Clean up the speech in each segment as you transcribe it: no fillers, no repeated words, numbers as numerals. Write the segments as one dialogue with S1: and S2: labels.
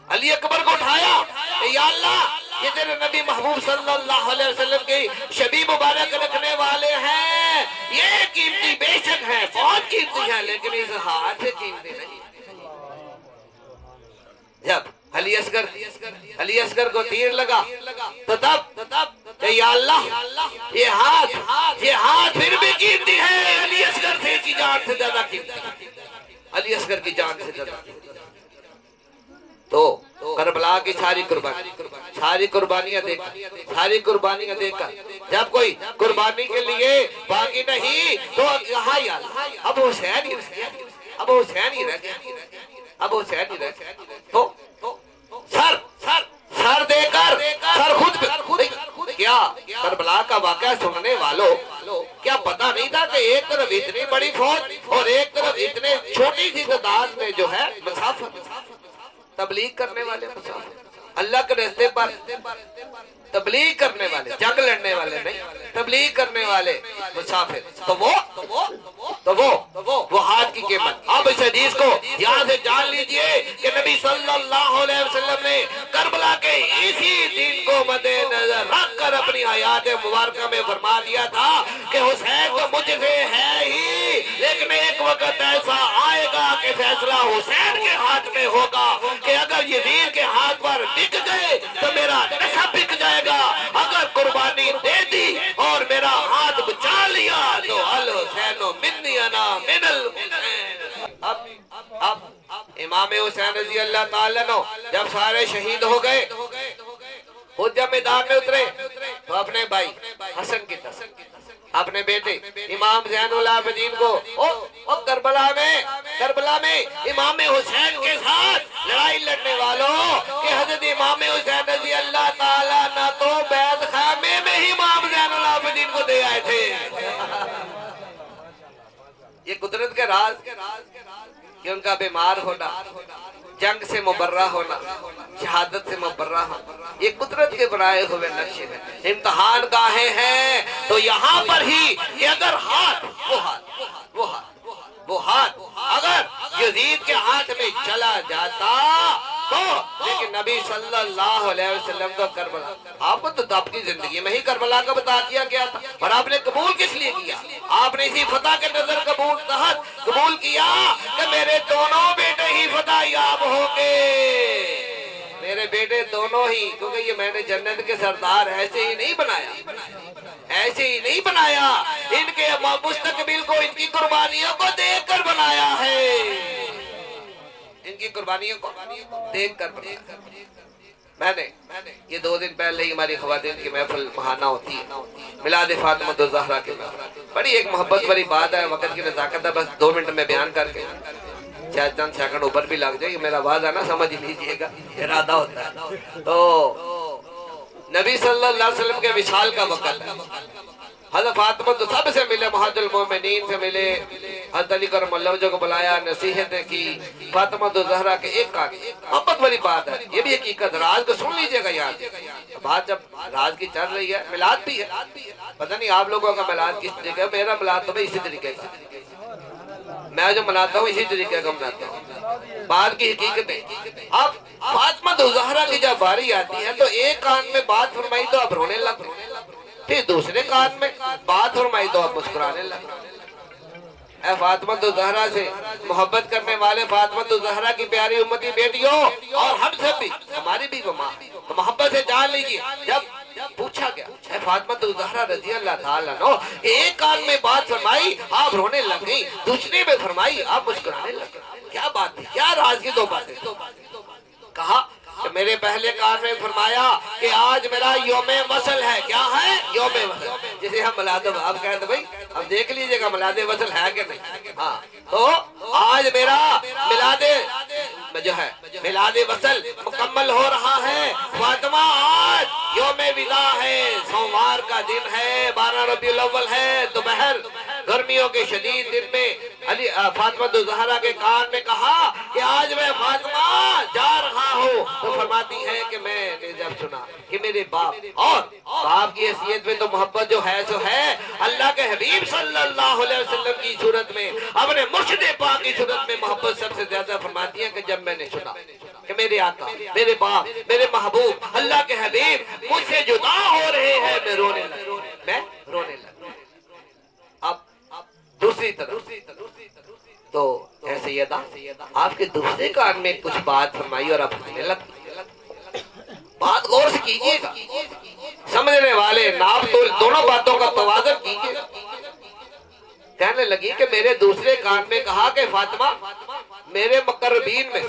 S1: علی اکبر کو اٹھایا کہ یا اللہ یہ تیرے نبی محبوب صلی اللہ علیہ وسلم کی شبی مبارک رکھنے والے ہیں، یہ قیمتی بے شک ہے، بہت قیمتی ہے، لیکن اس ہاتھ سے قیمتی نہیں۔ جب علی اصغر کو تیر لگا تو تب کہ یا اللہ یہ ہاتھ پھر بھی قیمتی ہے، علی اصغر سے کی جان سے زیادہ قیمتی ہے، علی اصغر کی جان سے زیادہ قیمتی۔ تو کربلا کی ساری قربانیاں دیکھ کر جب کوئی قربانی کے لیے باقی نہیں تو یہاں یا اللہ اب حسین ہی رہ گیا تو سر دے کر سر خود کیا کربلا کا واقعہ سننے والوں کیا پتا نہیں تھا کہ ایک طرف اتنی بڑی فوج اور ایک طرف اتنے چھوٹی سی تعداد میں جو ہے مسافر تبلیغ کرنے والے مسافر، اللہ کے راستے پر تبلیغ کرنے والے، جنگ لڑنے والے نہیں، تبلیغ کرنے والے مسافر، تو وہ ہاتھ کی قیمت۔ اب اس حدیث کو یہاں سے جان لیجئے کہ نبی صلی اللہ علیہ وسلم نے کربلا کے اسی دن کو مد نظر رکھ کر اپنی حیات مبارکہ میں فرما دیا تھا کہ حسین تو مجھ سے ہے ہی، لیکن ایک وقت ایسا آئے گا کہ فیصلہ حسین کے ہاتھ میں ہوگا کہ اگر یزید کے ہاتھ پر بک گئے تو میرا نسب بک جائے گا، اگر قربانی دے دی اور میرا ہاتھ بچا لیا تو الحسین منی انا من الحسین۔ اب امام حسین رضی اللہ تعالیٰ عنہ جب سارے شہید ہو گئے، خود جب میدان میں اترے تو اپنے بھائی حسن کی طرف، اپنے بیٹے امام زین العابدین کو کربلا میں امام حسین کے ساتھ لڑائی لڑنے والوں کہ حضرت امام حسین رضی اللہ تعالیٰ نہ تو بیت خیمے میں ہی امام زین العابدین کو دے آئے تھے۔ یہ قدرت کے راز کہ ان کا بیمار ہونا، جنگ سے مبرہ ہونا، شہادت سے مبرہ ہونا، یہ قدرت کے بنائے ہوئے نقشے ہیں، امتحان گاہیں ہیں۔ تو یہاں پر ہی کہ اگر وہ ہاتھ اگر یزید کے ہاتھ میں چلا جاتا تو لیکن نبی صلی اللہ علیہ وسلم کا کربلا آپ کو تو آپ کی زندگی میں ہی کربلا کا بتا دیا گیا تھا، اور آپ نے قبول کس لیے کیا؟ آپ نے اسی فتح کے نظر قبول کیا کہ میرے دونوں بیٹے ہی فتح یاب ہوں گے، میرے بیٹے دونوں ہی، کیونکہ یہ میں نے جنت کے سردار ایسے ہی نہیں بنایا، ان کے مستقبل کو ان کی قربانیوں کو دیکھ کر بنایا ہے، ان کی قربانیوں کو دیکھ کر بنایا۔ میں نے یہ 2 دن پہلے ہی ہماری خواتین کی محفل مہانہ ہوتی ہے، میلاد فاطمہ الزہرا کی محفل، بڑی ایک محبت بڑی بات ہے، وقت کی نزاکت ہے، بس 2 منٹ میں بیان کر کے شاید چند سیکنڈ اوپر بھی لگ جائے، یہ میرا آواز ہے نا، سمجھ لیجئے گا، ارادہ ہوتا ہے۔ تو نبی صلی اللہ علیہ وسلم کے وصال کا وقت ہے، حضرت فاطمہ تو سب سے ملے، محمد المومنین سے ملے، حضرت علی کرم اللہ وجہ کو بلایا، نصیحتیں کی، فاطمہ الزہرا کے ایک کان، محبت والی بات ہے، یہ بھی حقیقت، راز کو سن لیجئے گا یاد۔ بات جب راز کی چل رہی ہے، میلاد بھی ہے، پتہ نہیں آپ لوگوں کا میلاد کس طریقے ہے، میرا میلاد تو اسی طریقے سے، میں جو مناتا ہوں اسی طریقے کا مناتا ہوں، بات کی حقیقت ہے۔ اب فاطمہ الزہرا کی جب باری آتی ہے تو ایک کان میں بات فرمائی تو اب رونے لگ گئے، پھر دوسرے کان میں بات فرمائی تو اب مسکرانے لگ گئے۔ اے فاطمہ الزہرا سے محبت کرنے والے فاطمہ الزہرا کی پیاری امتی بیٹیوں، اور ہم سب بھی، ہماری بھی وہ ماں، تو محبت سے جان لیجیے، جب پوچھا گیا اے فاطمہ الزہرا رضی اللہ تعالیٰ عنہ، ایک کان میں بات فرمائی آپ رونے لگ گئی، دوسرے میں فرمائی آپ مسکرانے لگ گئی، کیا بات تھی، کیا راز کی 2 باتیں؟ کہا کہ میرے پہلے کان میں فرمایا کہ آج میرا یوم وصل ہے، کیا ہے؟ یوم وصل، جسے ہم میلاد اب کہتے بھائی اب دیکھ لیجئے گا میلاد وصل ہے کہ نہیں، ہاں تو آج میرا میلاد وصل مکمل ہو رہا ہے، فاطمہ آج یوم ودا ہے، سوموار کا دن ہے، 12 ربیع الاول ہے، دوپہر گرمیوں کے شدید دن میں فاطمہ الزہرا کے کان میں کہا کہ آج میں فاطمہ جا رہا ہوں، تو فرماتی ہیں کہ میں نے جب سنا کہ میرے باپ اور باپ کی حیثیت میں تو محبت جو ہے سو ہے اللہ کے حبیب صلی اللہ علیہ وسلم کی صورت میں اپنے مرشد پاک کی صورت میں محبت سب سے زیادہ فرماتی ہیں کہ جب میں نے سنا کہ میرے آقا میرے باپ میرے محبوب اللہ کے حبیب مجھ سے جدا ہو رہے ہیں میں رونے لگا اب دوسری طرف تو اے سیدہ آپ کے دوسرے کان میں کچھ بات فرمائی اور آپ ہنسنے لگی بات غور سے کیجئے گا سمجھنے والے ناپ تول دونوں باتوں کا توازن کیجئے گا کہنے لگی کہ میرے دوسرے کان میں کہا کہ فاطمہ میرے مقربین میں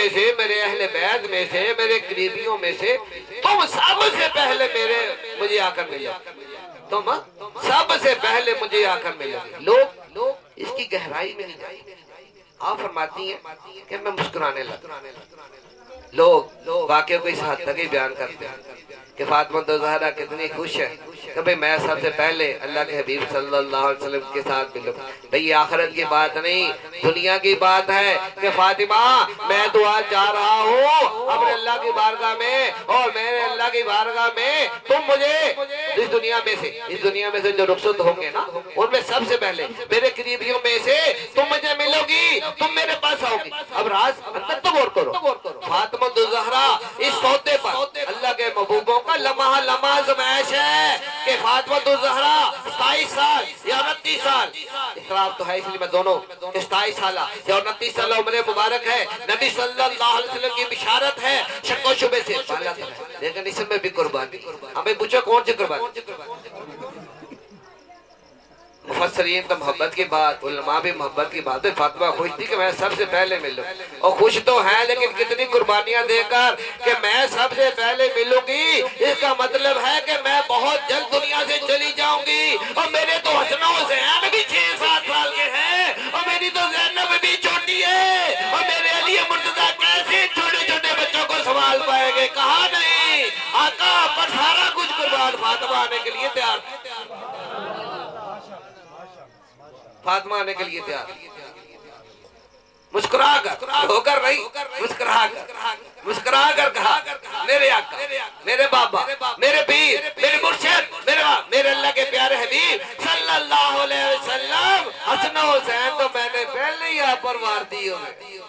S1: سے میرے اہل بیت میں سے میرے قریبیوں میں سے تم سب سے پہلے مجھے آ کر ملو تم سب سے پہلے مجھے آ کر ملو لوگ اس کی گہرائی میں نہیں جائیں آپ فرماتی ہیں کہ میں مسکرانے لگا لوگ واقعہ کو اس حد تک ہی بیان کرتے ہیں کہ فاطمہ زہرا کتنی خوش ہے کہ بھئی میں سب سے پہلے اللہ کے حبیب صلی اللہ علیہ وسلم کے ساتھ ملوں بھئی یہ آخرت کی بات نہیں دنیا کی بات ہے کہ فاطمہ میں تو آج جا رہا ہوں اپنے اللہ کی بارگاہ میں اور میرے اللہ کی بارگاہ میں تم مجھے اس دنیا میں سے جو رخصت ہوں گے نا ان میں سب سے پہلے میرے قریبیوں میں سے تم مجھے ملو گی تم میرے پاس آؤ گی اب راز اندر تو غور کرو فاطمہ زہرا اس سوتے پر اللہ کے محبوبوں کا لمحہ لمحہ زمائش ہے کہ فاطمہ زہرا 27 سال یا 29 سال اختلاف تو ہے اس لیے میں دونوں 27 سالہ یا 29 سالہ عمر مبارک ہے نبی صلی اللہ علیہ وسلم کی بشارت ہے شک و شبے سے بالا ہے لیکن اس میں بھی قربانی ہمیں پوچھو کون سی قربانی مفسرین تو محبت کی بات علماء بھی محبت کی بات ہے فاطمہ خوش تھی کہ میں سب سے پہلے ملوں اور خوش تو ہیں لیکن کتنی قربانیاں دے کر کہ میں سب سے پہلے ملوں گی اس کا مطلب ہے کہ میں بہت جلد دنیا سے چلی جاؤں گی اور میرے تو حسن و حسین بھی 6-7 سال کے ہیں اور میری تو زینب بھی چھوٹی ہے اور میرے علی مرتضیٰ کیسے چھوٹے چھوٹے بچوں کو سنبھال پائے گے کہا نہیں آقا پر سارا کچھ قربان فاطمہ آنے کے لیے تیار فاطمہ آنے کے لیے تیار مسکرا کر ہو کر نہیں مسکرا کر کہا میرے آقا میرے بابا میرے پیر میرے مرشد میرے اللہ کے پیارے حبیب صلی اللہ علیہ وسلم حسن و حسین تو میں نے پہلے ہی آپ پر وار دی ہوئے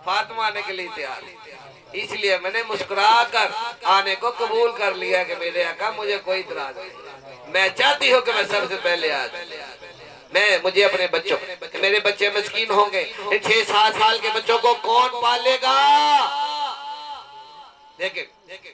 S1: فاطمہ آنے کے لیے تیار اس لیے میں نے مسکرا کر آنے کو قبول کر لیا کہ میرے آقا مجھے کوئی اعتراض نہیں میں چاہتی ہوں کہ میں سب سے پہلے آ مجھے اپنے بچوں میرے بچے مسکین ہوں گے 6-7 سال کے بچوں کو کون پالے گا دیکھیں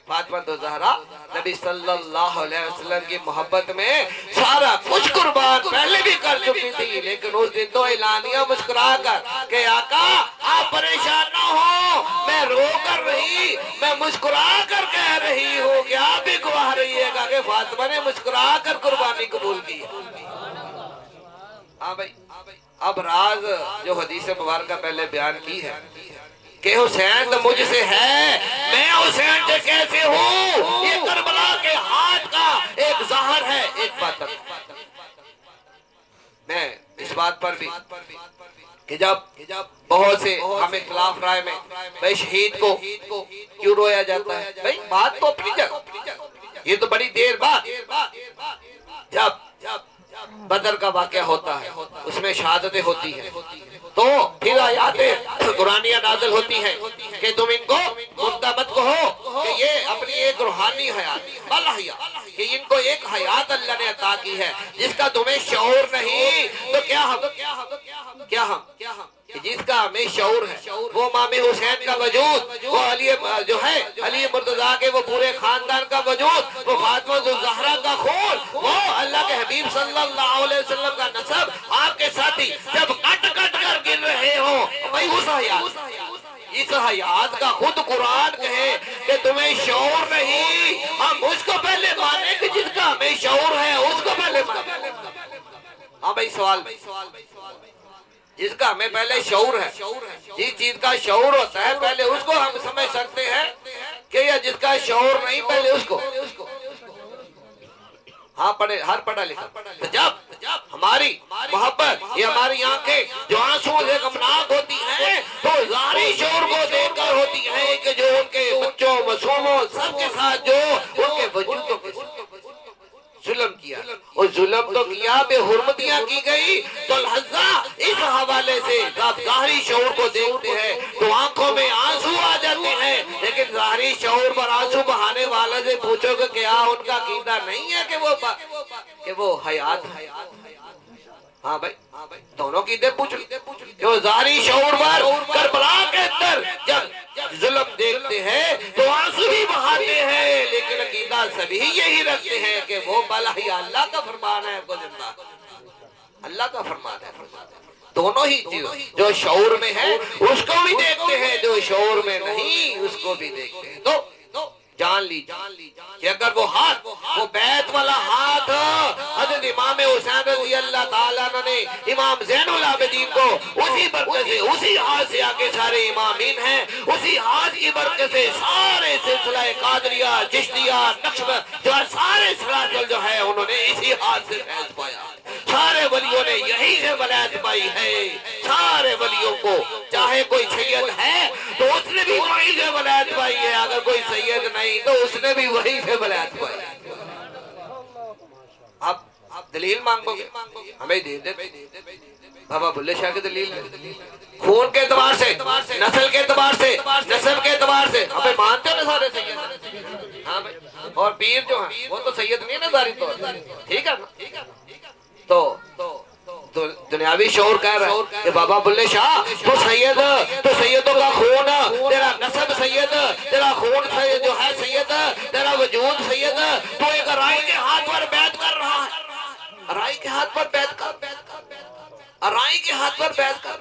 S1: فاطمہ زہرا نبی صلی اللہ علیہ وسلم کی محبت میں سارا کچھ قربان پہلے بھی کر چکی تھی لیکن اس دن تو اعلانیہ مسکرا کر کہ آقا آپ پریشان نہ ہو میں رو کر رہی میں مسکرا کر کہہ رہی ہوں کہ آپ بھی گواہ رہیے گا کہ فاطمہ نے مسکرا کر قربانی قبول کی ہاں بھائی اب راز جو حدیث مبارکہ پہلے بیان کی ہے کہ حسین تو مجھ سے ہے میں حسین سے کیسے ہوں یہ کربلا کے ہاتھ کا ایک ظاہر ہے ایک بات میں اس بات پر بھی کہ جب بہت سے ہم اختلاف رائے میں بھائی شہید کو کیوں رویا جاتا ہے بھائی بات تو اپنی جگہ یہ تو بڑی دیر بعد جب بدر کا واقعہ ہوتا ہے اس میں شہادتیں ہوتی ہیں تو پھر آیاتیں قرآنیہ نازل ہوتی ہیں کہ تم ان کو مردہ مت کہو کہ یہ اپنی ایک روحانی حیات کہ ان کو ایک حیات اللہ نے عطا کی ہے جس کا تمہیں شعور نہیں تو کیا ہم جس کا ہمیں شعور ہے وہ امام حسین کا وجود وہ علی جو ہے علی مرتضیٰ کے وہ پورے خاندان کا وجود وہ فاطمہ زہرا کا خون وہ اللہ کے حبیب صلی اللہ علیہ وسلم کا نسب آپ کے ساتھی جب کٹ کٹ کر گر رہے ہوں بھائی اس حیات کا خود قرآن کہے کہ تمہیں شعور نہیں ہم اس کو پہلے مانے کہ جس کا ہمیں شعور ہے اس کو پہلے مانے ہاں بھائی سوال جس کا ہمیں پہلے شعور ہے جس چیز کا شعور ہوتا ہے پہلے اس کو ہم سمجھ سکتے ہیں کہ یہ جس کا شعور نہیں پہلے اس کو ہاں پڑھے ہر پڑھا لکھا جب ہماری محبت یہ ہماری آنکھیں جو آنسوں سے غمناک ہوتی ہیں تو ظاہری شعور کو جو ان کے بچوں معصوموں سب کے ساتھ جو ان کے وجودوں کے ظلم کیا، اور ظلم تو کیا، بے حرمتیاں کی گئی، تو لہذا اس حوالے سے آپ ظاہری شعور کو دیکھتے ہیں تو آنکھوں میں آنسو آ جاتے ہیں، لیکن ظاہری شعور پر آنسو بہانے والے سے پوچھو کہ کیا ان کا عقیدہ نہیں ہے کہ وہ حیات ہے؟ ہاں بھائی، دونوں کی دے پوچھ جو ظاہری شعور پر کربلا کے اندر جب ظلم دیکھتے ہیں تو آنسو بھی بہاتے ہیں، لیکن عقیدہ سبھی یہی رکھتے ہیں کہ وہ بلا ہی اللہ کا فرمان ہے، اللہ کا فرمان ہے۔ دونوں ہی چیزوں جو شعور میں ہے اس کو بھی دیکھتے ہیں، جو شعور میں نہیں اس کو بھی دیکھتے ہیں۔ تو جان لیجیے کہ اگر وہ ہاتھ، وہ بیت والا ہاتھ حضرت امام حسین رضی اللہ تعالیٰ نے امام زین العابدین کو اسی برکت سے، اسی ہاتھ سے آگے سارے امامین ہیں، اسی ہاتھ کی برکت سے سارے سلسلہ قادریہ، چشتیہ، نقشبند جو سارے سلاسل جو ہے انہوں نے اسی ہاتھ سے فیض پایا، سارے ولیوں نے یہی سے ولایت پائی ہے، سارے ولیوں کو چاہے کوئی سید ہے تو اس نے بھی وہی سے ولایت پائی ہے، اگر کوئی سید نہیں تو اس نے بھی وہی سے ولایت پائی۔ آپ دلیل مانگو گے ہمیں دے دے، بابا بلے شاہ کی دلیل ہے، خون کے اعتبار سے، نسل کے اعتبار سے، نسب کے اعتبار سے ہمیں مانتے ہیں سارے سید، ہاں بھائی، اور پیر جو ہیں وہ تو سید نہیں نا ظاہری طور پر، ٹھیک ہے نا؟ تو دنیاوی شعور کہہ رہا ہے کہ بابا بلے شاہ تو سید، تو سیدوں کا خون، تیرا نسب سید، تیرا خون سید جو ہے سید، تیرا وجود سید، تو ایک رائی کے ہاتھ پر بیعت کر رہا ہے، رائی کے ہاتھ پر بیعت کر، رائی کے ہاتھ پر بیعت کر،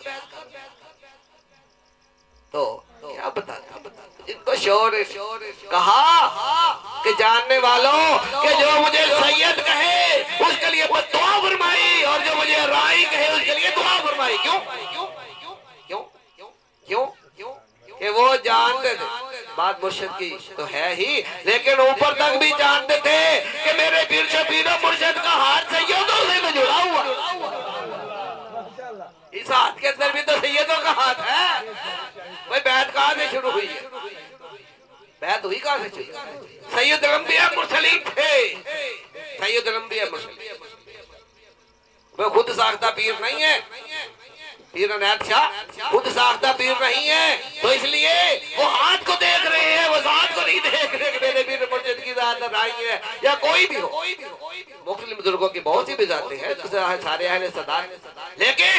S1: تو کیا بتا ان کو شعور کہا کہ جاننے والوں کہ جو مجھے سید کہے اس کے لیے دعا فرمائی، اور جو مجھے رائی کہے اس کے لیے دعا فرمائی۔ کیوں کہ وہ جانتے تھے، بات مرشد کی تو ہے ہی، لیکن اوپر تک بھی جانتے تھے کہ میرے پیر شبیر و مرشد کا ہاتھ سیدوں سے جڑا ہوا، اس ہاتھ کے اندر بھی تو سیدوں کا ہاتھ ہے۔ بھئی بیعت کہاں سے شروع ہوئی ہے؟ بیعت ہوئی کہاں سے شروع؟ سید الانبیاء مرسلین تھے، سید الانبیاء مرسلین، وہ خود ساختہ پیر نہیں ہے، پیر عنایت شاہ خود ساختہ پیر نہیں ہے، تو اس لیے وہ ہاتھ کو دیکھ رہے ہیں، وہ ذات کو نہیں دیکھ رہے کہ میرے پیر مرشد کی ذات رائی ہے یا کوئی بھی ہو۔ مختلف بزرگوں کی بہت سی بھی ذاتیں ہیں، سارے اہل سادات، لیکن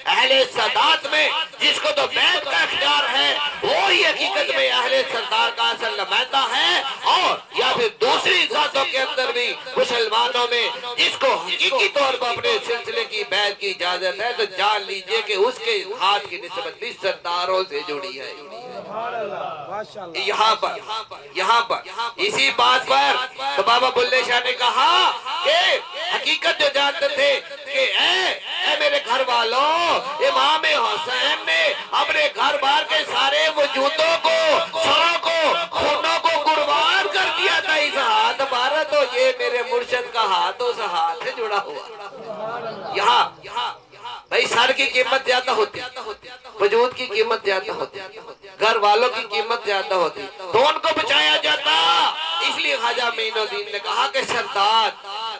S1: اہل سادات میں جس کو تو بیعت کا اختیار ہے وہی حقیقت میں اہل سردار کا اصل نمائندہ ہے، اور یا پھر دوسری ذاتوں کے اندر بھی مسلمانوں میں جس کو حقیقی طور پر اپنے سلسلے کی بیعت کی اجازت ہے، تو جان لیجئے کہ اس کے ہاتھ کی نسبت بھی سرداروں سے جڑی ہے۔ یہاں پر اسی بات پر تو بابا بلے شاہ نے کہا کہ حقیقت جو جانتے تھے کہ اے میرے گھر والوں، امام حسین نے اپنے گھر بار کے سارے وجودوں کو، سروں کو، خونوں کو قربان کر دیا تھا اس ہاتھ پر، تو یہ میرے مرشد کا ہاتھ اس ہاتھ سے جڑا ہوا۔ یہاں بھائی سر کی قیمت زیادہ ہوتی، وجود کی قیمت زیادہ ہوتی، گھر والوں کی قیمت زیادہ ہوتی، تو ان کو بچایا جاتا۔ اس لیے خواجہ معین الدین نے کہا کہ سردار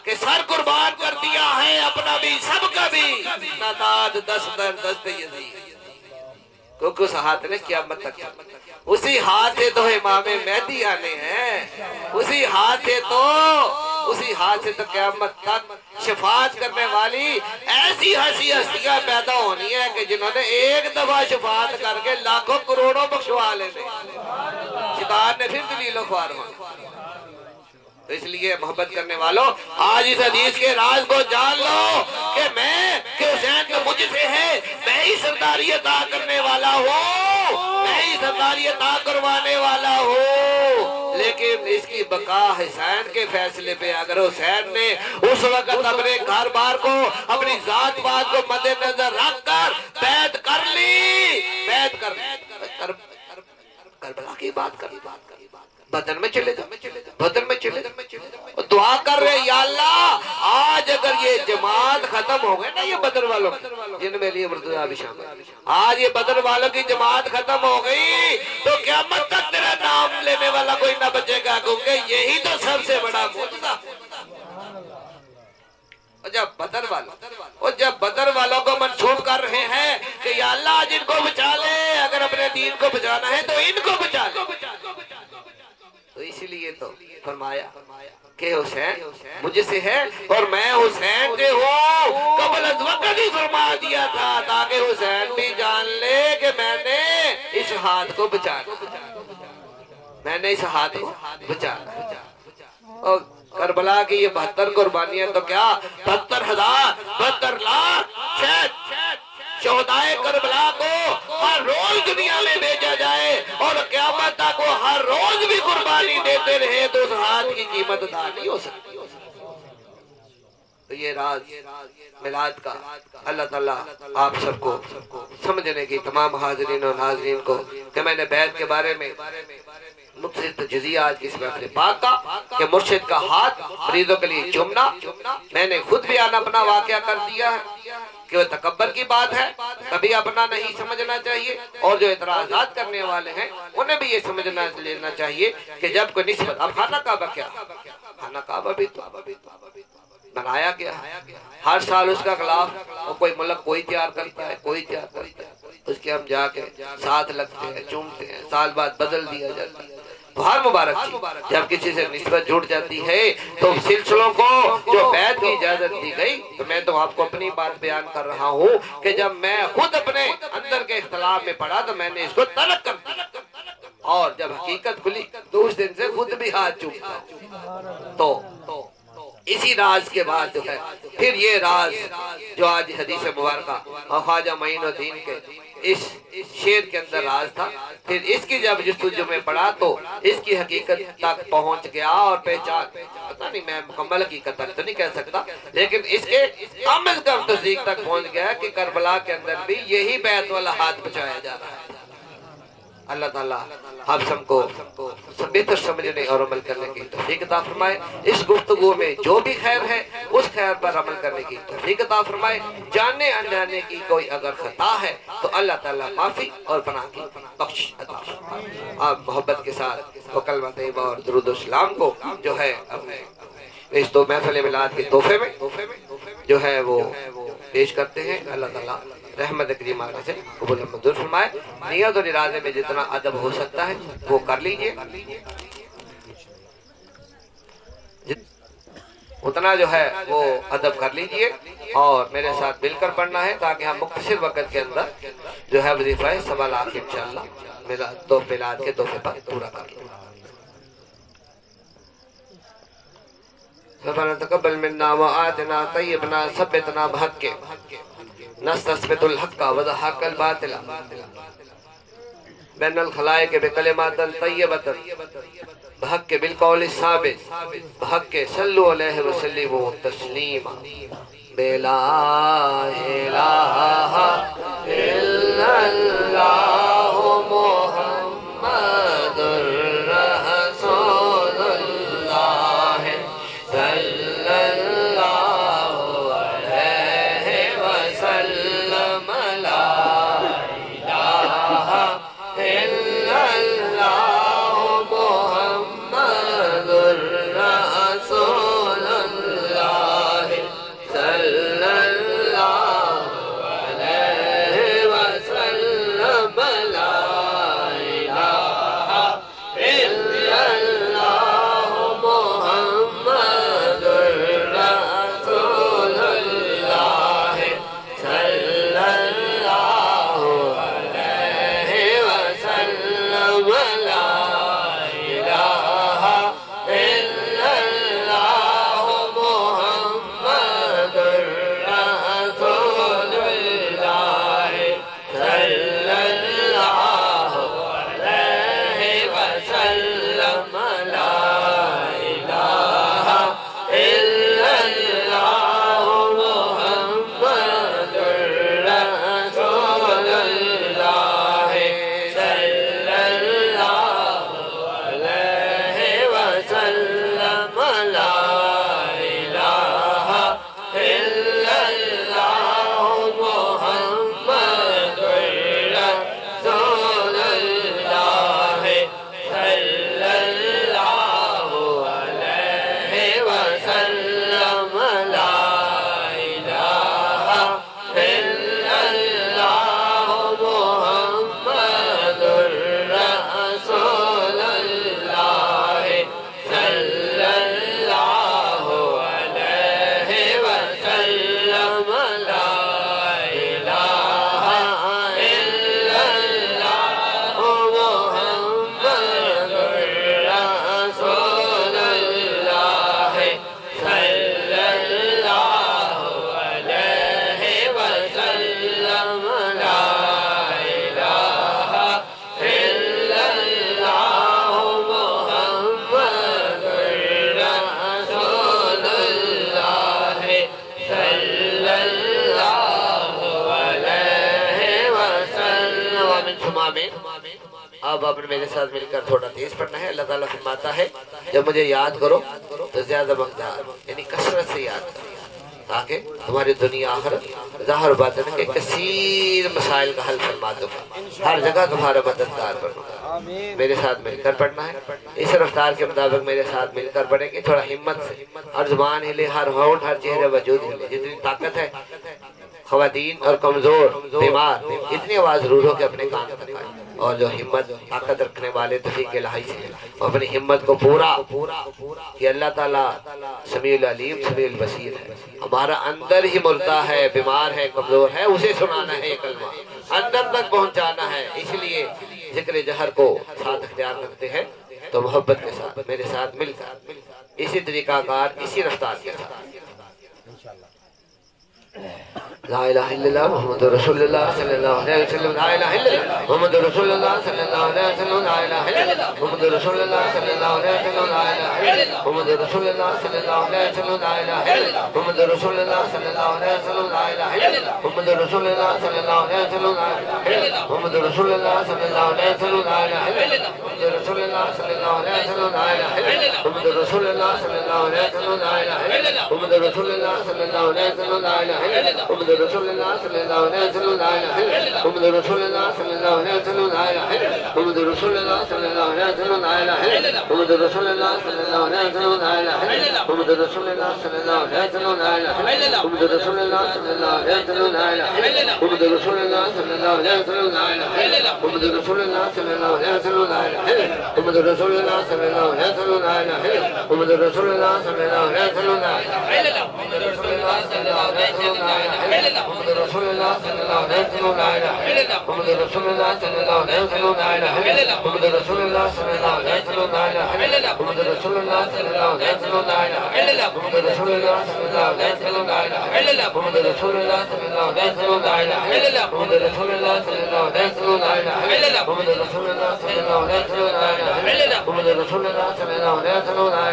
S1: کہ سر قربان کر دیا ہے اپنا بھی سب کا بھی، ناداد دست در دست یزید، کیونکہ اس ہاتھ نے قیامت تک، اسی ہاتھ سے تو امام مہدی آنے ہیں، اسی ہاتھ سے تو قیامت تک شفاعت کرنے والی ایسی ہستیاں پیدا ہونی ہے کہ جنہوں نے ایک دفعہ شفاعت کر کے لاکھوں کروڑوں بخشوا لینے، شیطان نے پھر دلیل و خوار ہونا۔ تو اس لیے محبت کرنے والوں آج اس حدیث کے راز کو جان لو کہ حسین کا مجھ سے ہے، میں ہی سرداری عطا کرنے والا ہوں، میں ہی سرداری عطا کروانے والا ہوں، لیکن اس کی بقا حسین کے فیصلے پہ۔ اگر حسین نے اس وقت اپنے گھر بار کو، اپنی ذات بات کو مد نظر رکھ کر بیعت کر لی، بیعت کر کربلا کی بات کر، بدن میں چلے جا، دعا کر رہے یا اللہ آج اگر یہ جماعت ختم ہو گئے نا، یہ بدر والوں جن میں لیے مرتضیٰ بھی شامل، آج یہ بدر والوں کی جماعت ختم ہو گئی تو قیامت تک کوئی نہ بچے گا گونگے، یہی تو سب سے بڑا معجزہ۔ اور جب بدر والوں کو منسوب کر رہے ہیں کہ یا اللہ جن کو بچا لے، اگر اپنے دین کو بچانا ہے تو ان کو بچا لے، تو اس لیے تو فرمایا کہ حسین مجھ سے ہے اور میں حسین سے ہوں، قبل از وقت ہی فرما دیا تھا تاکہ حسین بھی جان لے کہ میں نے اس ہاتھ کو بچانا، میں نے اس ہاتھ کو بچانا۔ اور کربلا کی یہ 72 قربانیاں تو کیا 72,000 72 لاکھ شہدائے کربلا کو ہر روز دنیا میں بھیجا جائے اور قیامت تک وہ ہر روز بھی قربانی دیتے رہے تو اس ہاتھ کی قیمت ادا نہیں ہو سکتی۔ تو یہ راز میلاد کا اللہ تعالیٰ آپ سب کو سمجھنے کی، تمام حاضرین و ناظرین کو، کہ میں نے بیعت کے بارے میں مختصر تجزیہ آج کی اس محفل پاک کا کہ مرشد کا ہاتھ مریضوں کے لیے چومنا، میں نے خود بھی اپنا واقعہ کر دیا ہے کہ وہ تکبر کی بات ہے، کبھی اپنا نہیں سمجھنا چاہیے، اور جو اعتراضات کرنے والے ہیں انہیں بھی یہ سمجھنا لینا چاہیے کہ جب کوئی نسبت، اب خانہ کعبہ کیا، خانہ کعبہ بھی تو بنایا گیا ہے، ہر سال اس کا خلاف کوئی ملک کوئی تیار کرتا ہے، کوئی تیار کرتا ہے، اس کے ہم جا کے ساتھ لگتے ہیں، چومتے ہیں، سال بعد بدل دیا جاتا ہے۔ تو ہر مبارک چیز جب کسی سے نسبت جڑ جاتی ہے تو سلسلوں کو جو بیعت کی اجازت دی گئی، تو میں تو آپ کو اپنی بات بیان کر رہا ہوں کہ جب میں خود اپنے اندر کے اختلاف میں پڑا تو میں نے اس کو ترک کر دیا، اور جب حقیقت کھلی تو اس دن سے خود بھی ہاتھ چومتا ہوں۔ تو اسی راز کے بعد جو ہے پھر یہ راز جو آج حدیث مبارکہ اور خواجہ معین الدین کے اس شعر کے اندر راز تھا، پھر اس کی جب جستجو میں پڑا تو اس کی حقیقت تک پہنچ گیا، اور پہچان، پتہ نہیں میں مکمل حقیقت تک تو نہیں کہہ سکتا، لیکن اس کے کم از کم تصدیق تک پہنچ گیا کہ کربلا کے اندر بھی یہی بیعت والا ہاتھ بچایا جا رہا ہے۔ اللہ تعالیٰ آپ سب کو بہتر سمجھنے اور عمل کرنے کی توفیق عطا فرمائے۔ اس گفتگو میں جو بھی خیر ہے اس خیر پر عمل کرنے کی توفیق عطا فرمائے۔ جاننے انجانے کی کوئی اگر خطا ہے تو اللہ تعالیٰ معافی اور پناہ کی بخشش عطا فرمائے۔ آپ محبت کے ساتھ وہ کلمہ طیبہ اور درود و سلام کو جو ہے اس تو محفل میلاد کے تحفے میں جو ہے وہ پیش کرتے ہیں۔ اللہ تعالیٰ رحمت کریم آگے سے قبول منظور فرمائے۔ نیت اور ارادے میں جتنا ادب ہو سکتا ہے وہ کر لیجئے، اتنا جو ہے وہ ادب کر لیجئے، اور میرے ساتھ مل کر پڑھنا ہے تاکہ ہم مختصر وقت کے اندر جو ہے وظیفہ 1.25 لاکھ انشاءاللہ میلاد کے تحفے پر پورا کر لیں۔ ربنا تقبل منا وآتنا طیبنا ثبتنا بحق نستثبت الحق وضحق الباطل بین الخلائق بکلمات طیبت بحق بالقول الثابت بحق صلو علیہ وسلم تسلیما بلا الہ الا اللہ محمد رسول اللہ صلی اللہ علیہ وسلم لا الہ الا اللہ محمد رسول اللہ صلی اللہ علیہ اب آپ نے میرے ساتھ مل کر تھوڑا تیز پڑھنا ہے. اللہ تعالیٰ فرماتا ہے جب مجھے یاد کرو تو زیادہ مقدار یعنی کثرت سے یاد کرو تاکہ تمہاری دنیا آخرت ظاہر باطن کے کثیر مسائل کا حل فرما دوں گا, ہر جگہ تمہارا مددگار بنوں گا. میرے ساتھ مل کر پڑھنا ہے. اس رفتار کے مطابق میرے ساتھ مل کر پڑھیں گے. تھوڑا ہمت سے ہر زبان ہلے, ہر ہونٹ, ہر چہرہ وجود ہلے. جتنی طاقت ہے خواتین اور کمزور بیمار اتنی آواز ضرور ہو کہ اپنے کان تک آئے, اور جو ہمت طاقت رکھنے والے توفیق الہی سے وہ اپنی ہمت کو پورا کہ اللہ تعالیٰ سمیع العلیم سمیع البصیر ہے. ہمارا اندر ہی مردہ ہے, بیمار ہے, کمزور ہے, اسے سنانا ہے یہ کلمہ, اندر تک پہنچانا ہے. اس لیے ذکر جہر کو ساتھ اختیار کرتے ہیں تو محبت کے ساتھ میرے ساتھ مل کر اسی طریقہ کار اسی رفتار کے ساتھ لا الہ الا اللہ محمد رسول اللہ صلی اللہ علیہ وسلم. لا الہ الا اللہ محمد رسول اللہ صلی اللہ علیہ وسلم. لا الہ الا اللہ محمد رسول اللہ صلی اللہ علیہ وسلم. لا الہ الا اللہ محمد رسول اللہ صلی اللہ علیہ وسلم. لا الہ الا اللہ محمد رسول اللہ صلی اللہ علیہ وسلم. لا الہ الا اللہ محمد رسول اللہ صلی اللہ علیہ وسلم. لا الہ الا اللہ محمد رسول اللہ صلی اللہ علیہ وسلم. لا الہ الا اللہ محمد رسول اللہ صلی اللہ علیہ وسلم. لا الہ الا اللہ محمد رسول اللہ صلی اللہ علیہ وسلم. لا الہ الا اللہ محمد رسول اللہ صلی اللہ علیہ وسلم. لا الہ الا اللہ محمد رسول اللہ صلی اللہ علیہ وسلم. لا الہ الا اللہ محمد رسول اللہ صلی اللہ علیہ وسلم. لا الہ الا اللہ محمد رسول اللہ صلی اللہ علیہ وسلم. لا الہ الا اللہ محمد رسول اللہ صلی اللہ علیہ وسلم. لا الہ الا اللہ محمد رسول اللہ صلی اللہ علیہ وسلم. لا الہ الا اللہ محمد رسول اللہ صلی اللہ علیہ وسلم. لا الہ الا اللہ محمد رسول اللہ صلی اللہ علیہ وسلم. لا الہ الا اللہ محمد رسول اللہ صلی اللہ علیہ وسلم. لا الہ الا اللہ محمد رسول اللہ صلی اللہ علیہ وسلم. لا الہ الا اللہ محمد رسول اللہ صلی اللہ علیہ وسلم. لا الہ الا اللہ محمد رسول اللہ صلی اللہ علیہ وسلم. لا الہ الا اللہ محمد رسول اللہ صلی اللہ علیہ وسلم. لا الہ الا اللہ محمد رسول اللہ صلی اللہ علیہ وسلم. لا الہ الا اللہ محمد رسول اللہ صلی اللہ علیہ وسلم. لا الہ الا اللہ محمد رسول اللہ صلی اللہ علیہ وسلم. لا الہ الا اللہ محمد رسول اللہ صلی اللہ علیہ وسلم. لا الہ الا اللہ محمد رسول اللہ صلی اللہ علیہ وسلم. لا الہ الا اللہ محمد رسول اللہ صلی اللہ علیہ وسلم. لا الہ الا اللہ محمد رسول اللہ صلی اللہ علیہ وسلم. لا الہ الا اللہ محمد رسول اللہ صلی اللہ علیہ وسلم. لا الہ الا اللہ محمد رسول اللہ صلی اللہ علیہ وسلم. لا الہ الا اللہ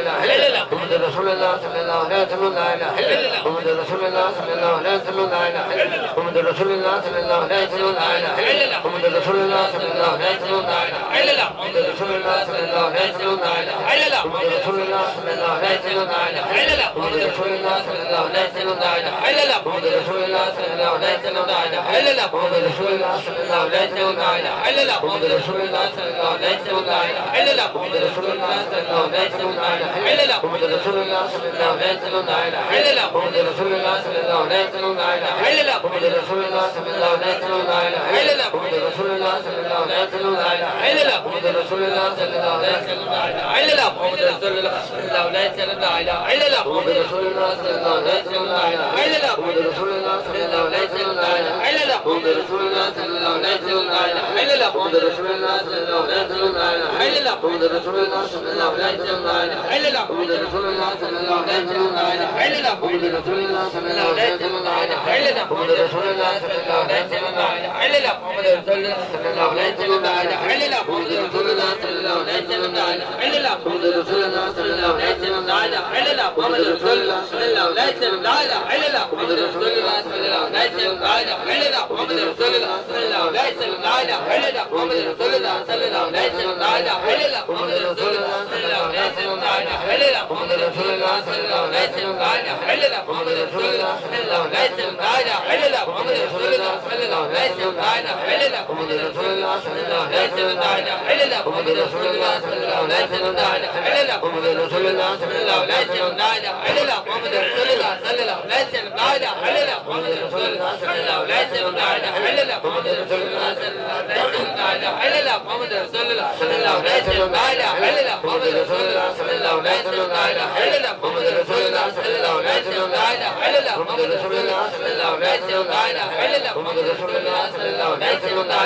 S1: محمد رسول اللہ صلی اللہ علیہ وسلم. لا الہ الا اللہ محمد رسول اللہ صلی اللہ علیہ وسلم. لا الہ الا اللہ محمد رسول اللہ صلی اللہ علیہ وسلم. لا الہ الا اللہ محمد رسول اللہ صلی اللہ علیہ وسلم. لا الہ الا اللہ محمد رسول اللہ صلی اللہ علیہ وسلم. لا الہ الا اللہ محمد رسول اللہ صلی اللہ علیہ وسلم. لا الہ الا اللہ محمد رسول اللہ صلی اللہ علیہ وسلم. لا الہ الا اللہ محمد رسول اللہ صلی اللہ علیہ وسلم. لا الہ الا اللہ محمد رسول اللہ صلی اللہ علیہ وسلم. لا الہ الا اللہ محمد رسول اللہ صلی اللہ علیہ وسلم. لا الہ الا اللہ محمد رسول اللہ صلی اللہ علیہ وسلم. لا الہ الا اللہ محمد رسول اللہ صلی اللہ علیہ وسلم. لا الہ الا اللہ محمد رسول اللہ صلی اللہ علیہ وسلم. لا الہ الا اللہ محمد رسول اللہ صلی اللہ علیہ وسلم. لا الہ الا اللہ محمد رسول اللہ صلی اللہ علیہ وسلم. لا الہ الا اللہ محمد رسول اللہ صلی اللہ علیہ وسلم. لا الہ الا اللہ محمد رسول اللہ صلی اللہ علیہ وسلم. لا الہ الا اللہ محمد رسول اللہ صلی اللہ علیہ وسلم. لا الہ الا اللہ محمد رسول اللہ صلی اللہ علیہ وسلم. لا الہ الا اللہ محمد رسول اللہ صلی اللہ علیہ وسلم. لا الہ الا اللہ محمد رسول اللہ صلی اللہ علیہ وسلم. لا الہ الا اللہ محمد رسول اللہ صلی اللہ علیہ وسلم. لا الہ الا اللہ محمد رسول اللہ صلی اللہ علیہ وسلم. لا الہ الا اللہ محمد رسول اللہ صلی اللہ علیہ وسلم. لا الہ الا اللہ محمد رسول اللہ صلی اللہ علیہ وسلم. لا الہ الا اللہ محمد رسول اللہ صلی اللہ علیہ وسلم. لا الہ الا اللہ محمد رسول اللہ صلی اللہ علیہ وسلم. لا الہ الا اللہ محمد رسول اللہ صلی اللہ علیہ وسلم. لا الہ الا اللہ محمد رسول اللہ صلی اللہ علیہ وسلم. لا الہ الا اللہ محمد رسول اللہ صلی اللہ علیہ وسلم. لا الہ الا اللہ محمد رسول اللہ صلی اللہ علیہ وسلم. لا الہ الا اللہ محمد رسول اللہ صلی اللہ علیہ وسلم. لا الہ الا اللہ محمد رسول اللہ صلی اللہ علیہ وسلم. لا الہ الا اللہ محمد رسول اللہ صلی اللہ علیہ وسلم. لا الہ الا اللہ محمد رسول اللہ صلی اللہ علیہ وسلم. لا الہ الا اللہ محمد رسول اللہ صلی اللہ علیہ وسلم. لا الہ الا اللہ محمد رسول اللہ صلی اللہ علیہ وسلم. لا الہ الا اللہ محمد رسول اللہ صلی اللہ علیہ وسلم. لا الہ الا اللہ محمد رسول اللہ صلی اللہ علیہ وسلم. لا الہ الا اللہ محمد رسول اللہ صلی اللہ علیہ وسلم. لا الہ الا اللہ محمد رسول اللہ صلی اللہ علیہ وسلم. لا الہ الا اللہ محمد رسول اللہ صلی اللہ علیہ وسلم. لا الہ الا اللہ محمد رسول اللہ صلی اللہ علیہ وسلم. لا الہ الا اللہ محمد رسول اللہ صلی اللہ علیہ وسلم. لا الہ الا اللہ محمد رسول اللہ صلی اللہ علیہ وسلم. لا الہ الا اللہ محمد رسول اللہ صلی اللہ علیہ وسلم. لا الہ الا اللہ محمد رسول اللہ صلی اللہ علیہ وسلم. لا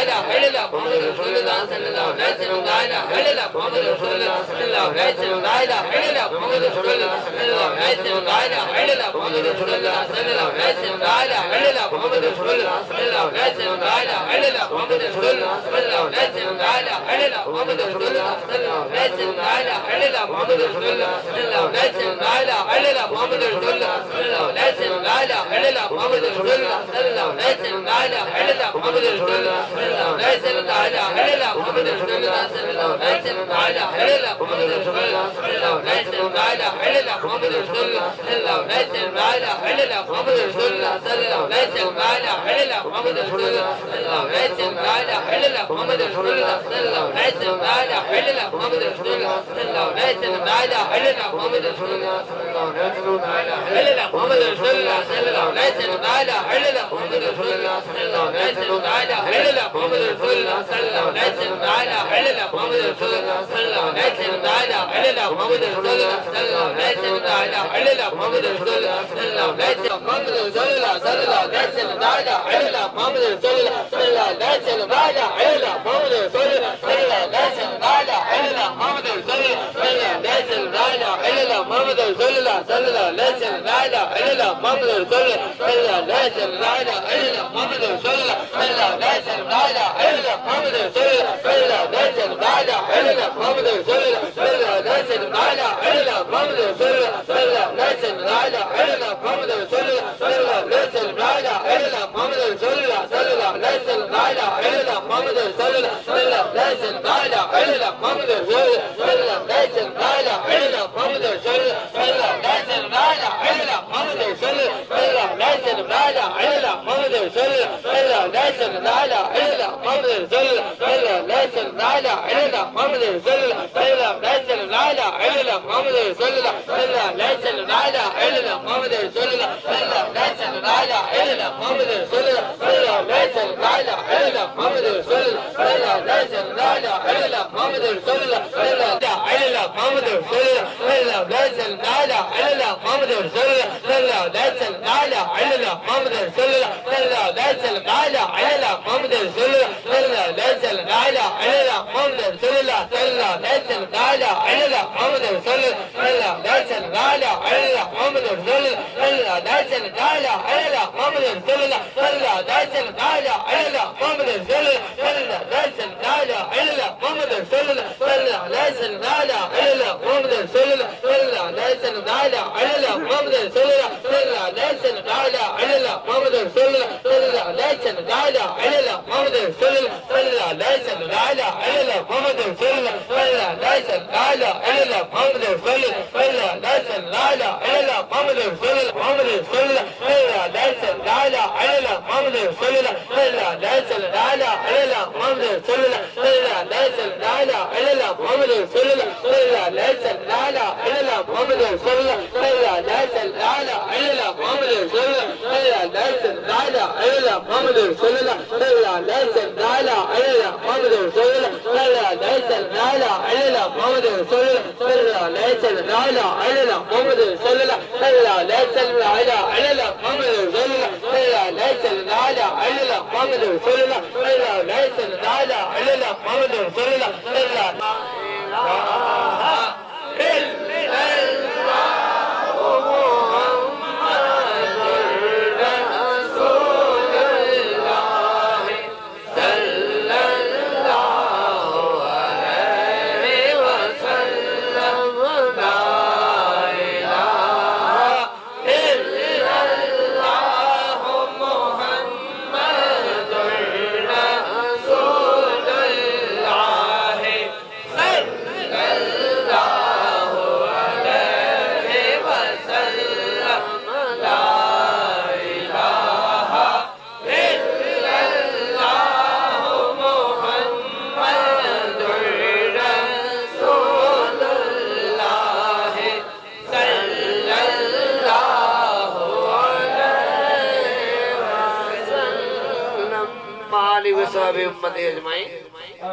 S1: الہ الا اللہ محمد رسول اللہ صلی اللہ علیہ وسلم. لا الہ الا اللہ محمد رسول اللہ صلی اللہ علیہ وسلم. لا الہ الا اللہ محمد رسول اللہ صلی اللہ علیہ وسلم. لا الہ الا اللہ محمد رسول اللہ صلی اللہ علیہ وسلم. لا الہ الا اللہ محمد رسول اللہ صلی اللہ علیہ وسلم. لا الہ الا اللہ محمد محمد رسول الله صلى الله عليه وسلم لا اله الا الله محمد رسول الله صلى الله عليه وسلم لا اله الا الله محمد رسول الله صلى الله عليه وسلم لا اله الا الله محمد رسول الله صلى الله عليه وسلم لا اله الا الله محمد رسول الله صلى الله عليه وسلم لا اله الا الله محمد رسول الله صلى الله عليه وسلم لا اله الا الله محمد رسول الله صلى الله عليه وسلم لا اله الا الله محمد رسول الله صلى الله عليه وسلم لا اله الا الله محمد رسول الله صلى الله عليه وسلم لا اله الا الله محمد رسول الله صلى الله عليه وسلم لا اله الا الله محمد رسول الله صلى الله عليه وسلم لا اله الا الله محمد رسول الله صلى الله عليه وسلم لا اله الا الله محمد رسول الله صلى الله عليه وسلم لا اله الا الله محمد رسول الله صلى الله عليه وسلم لا اله الا الله محمد رسول الله صلى الله عليه وسلم لا اله الا الله محمد رسول الله صلى الله عليه وسلم لا اله الا الله محمد رسول الله صلى الله عليه وسلم لا اله الا الله محمد رسول الله صلى الله عليه وسلم لا اله الا الله محمد رسول الله صلى الله عليه وسلم لا اله الا الله محمد رسول الله صلى الله عليه وسلم محمد رسول الله صلى الله عليه وسلم لا اله الا الله محمد رسول الله صلى الله عليه وسلم لا اله الا الله محمد رسول الله صلى الله عليه وسلم لا اله الا الله محمد رسول الله صلى الله عليه وسلم لا اله الا الله محمد رسول الله صلى الله عليه وسلم لا اله الا الله محمد رسول الله صلى الله عليه وسلم لا اله الا الله محمد رسول الله صلى الله عليه وسلم لا اله الا الله محمد رسول الله صلى الله عليه وسلم لا اله الا الله محمد رسول الله صلى الله عليه وسلم لا اله الا الله محمد رسول الله صلى الله عليه وسلم لا اله الا الله محمد رسول الله صلى الله عليه وسلم لا اله الا الله محمد رسول الله صلى الله عليه وسلم لا اله الا الله محمد رسول الله صلى الله عليه وسلم لا اله الا الله محمد رسول الله صلى الله عليه وسلم لا اله الا الله محمد رسول الله صلى الله عليه وسلم لا اله الا الله محمد رسول الله صلى الله عليه وسلم لا اله الا الله محمد رسول الله صلى الله عليه وسلم لا اله الا الله محمد رسول الله صلى الله عليه وسلم لا اله الا الله محمد رسول الله صلى الله عليه وسلم لا اله الا الله محمد رسول الله صلى الله عليه وسلم لا اله الا الله محمد رسول الله صلى الله عليه وسلم لا اله الا الله محمد رسول الله صلى الله عليه وسلم لا اله الا الله محمد رسول الله صلى الله عليه وسلم لا اله الا الله محمد رسول الله صلى الله عليه وسلم محمد رسول الله صلى الله عليه وسلم لا اله الا الله محمد رسول الله صلى الله عليه وسلم لا اله الا الله محمد رسول الله صلى الله عليه وسلم لا اله الا الله محمد رسول الله صلى الله عليه وسلم لا اله الا الله محمد رسول الله صلى الله عليه وسلم لا اله الا الله محمد رسول الله صلى الله عليه وسلم لا اله الا الله محمد رسول الله صلى الله عليه وسلم لا اله الا الله محمد رسول الله صلى الله عليه وسلم لا اله الا الله محمد رسول الله صلى الله عليه وسلم لا اله الا الله محمد رسول الله صلى الله عليه وسلم لا اله الا الله محمد رسول الله صلى الله عليه وسلم لا اله الا الله محمد رسول الله صلى الله عليه وسلم لا اله الا الله محمد رسول الله صلى الله عليه وسلم لا اله الا الله محمد رسول الله صلى الله عليه وسلم لا اله الا الله محمد رسول الله صلى الله عليه وسلم لا اله الا الله محمد رسول الله صلى الله عليه وسلم لا اله الا الله محمد رسول الله محمد رسول الله صلى الله عليه وسلم لا اله الا الله محمد رسول الله صلى الله عليه وسلم لا اله الا الله محمد رسول الله صلى الله عليه وسلم لا اله الا الله محمد رسول الله صلى الله عليه وسلم لا اله الا الله محمد رسول الله صلى الله عليه وسلم لا اله الا الله محمد رسول الله صلى الله عليه وسلم لا اله الا الله محمد رسول الله صلى الله عليه وسلم لا اله الا الله محمد رسول الله صلى الله عليه وسلم لا اله الا الله محمد رسول الله صلى الله عليه وسلم لا اله الا الله محمد رسول الله صلى الله عليه وسلم لا اله الا الله محمد رسول الله صلى الله عليه وسلم لا اله الا الله محمد رسول الله صلى الله عليه وسلم لا اله الا الله محمد رسول الله صلى الله عليه